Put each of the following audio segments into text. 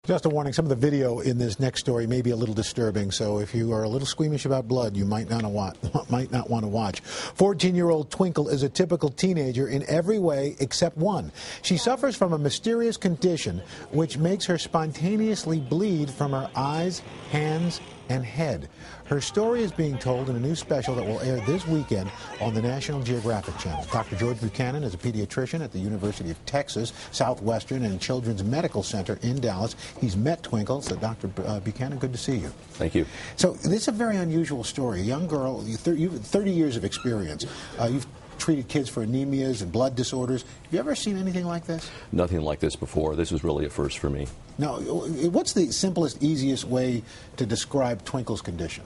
Just a warning, some of the video in this next story may be a little disturbing, so if you are a little squeamish about blood, you might not want to watch. 14-year-old Twinkle is a typical teenager in every way except one. She suffers from a mysterious condition which makes her spontaneously bleed from her eyes, hands, and head. Her story is being told in a new special that will air this weekend on the National Geographic Channel. Dr. George Buchanan is a pediatrician at the University of Texas, Southwestern, and Children's Medical Center in Dallas. He's met Twinkle. So, Dr. Buchanan, good to see you. Thank you. So, this is a very unusual story. A young girl, you have 30 years of experience. You've treated kids for anemias and blood disorders. Have you ever seen anything like this? Nothing like this before. This was really a first for me. Now, what's the simplest, easiest way to describe Twinkle's condition?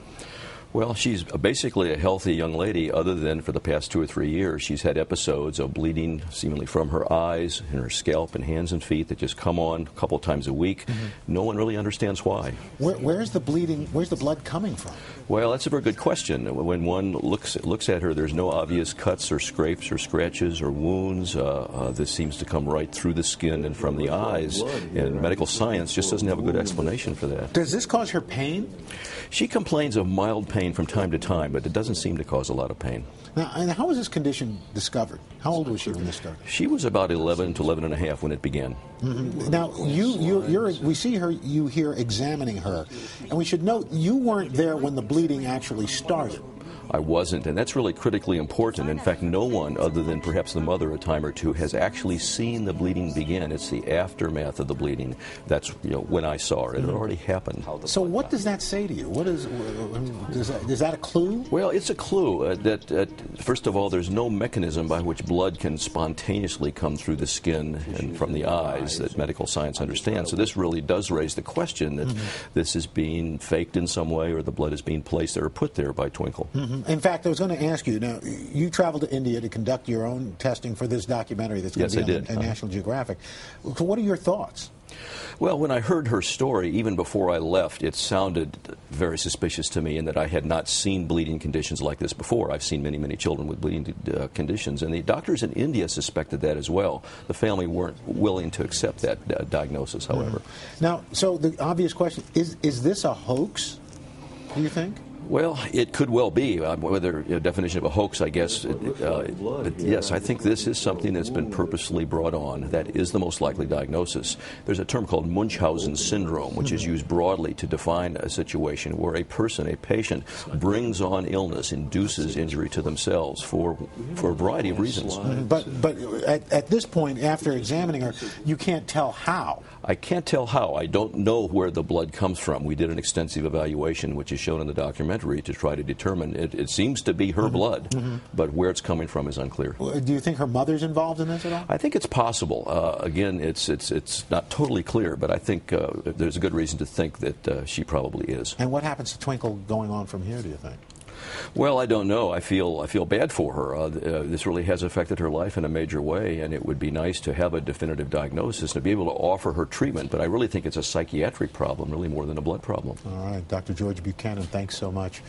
Well, she's basically a healthy young lady, other than for the past 2 or 3 years she's had episodes of bleeding seemingly from her eyes and her scalp and hands and feet that just come on a couple times a week. No one really understands why. Where's the bleeding, where's the blood coming from? Well, that's a very good question. When one looks at her, there's no obvious cuts or scrapes or scratches or wounds. This seems to come right through the skin and from the eyes, and medical science just doesn't have a good explanation for that. Does this cause her pain? She complains of mild pain from time to time, but it doesn't seem to cause a lot of pain. Now, and how was this condition discovered? How old was she when this started? She was about 11 to 11 and a half when it began. Now, we see her, you here examining her, and we should note you weren't there when the bleeding actually started. I wasn't, and that's really critically important. In fact, no one other than perhaps the mother a time or two has actually seen the bleeding begin. It's the aftermath of the bleeding. That's when I saw her. It had already happened. So what does that say to you? What is that a clue? Well, it's a clue that first of all, there's no mechanism by which blood can spontaneously come through the skin and from the eyes that medical science understands. So this really does raise the question that this is being faked in some way, or the blood is being placed there or put there by Twinkle. In fact, I was going to ask you, now, you traveled to India to conduct your own testing for this documentary that's going to be on National Geographic. So what are your thoughts? Well, when I heard her story, even before I left, it sounded very suspicious to me in that I had not seen bleeding conditions like this before. I've seen many, many children with bleeding conditions, and the doctors in India suspected that as well. The family weren't willing to accept that diagnosis, however. Now, so the obvious question, is this a hoax, do you think? Well, it could well be. Whether a definition of a hoax, I guess. But yes, I think this is something that's been purposely brought on. That is the most likely diagnosis. There's a term called Munchausen syndrome, which is used broadly to define a situation where a person, a patient, brings on illness, induces injury to themselves for a variety of reasons. But at this point, after examining her, you can't tell how. I can't tell how. I don't know where the blood comes from. We did an extensive evaluation, which is shown in the documentary, to try to determine. It seems to be her blood, but where it's coming from is unclear. Do you think her mother's involved in this at all? I think it's possible. Again, it's not totally clear, but I think there's a good reason to think that she probably is. And what happens to Twinkle going on from here, do you think? Well, I don't know. I feel bad for her. This really has affected her life in a major way, and it would be nice to have a definitive diagnosis to be able to offer her treatment. But I really think it's a psychiatric problem, really more than a blood problem. All right, Dr. George Buchanan, thanks so much.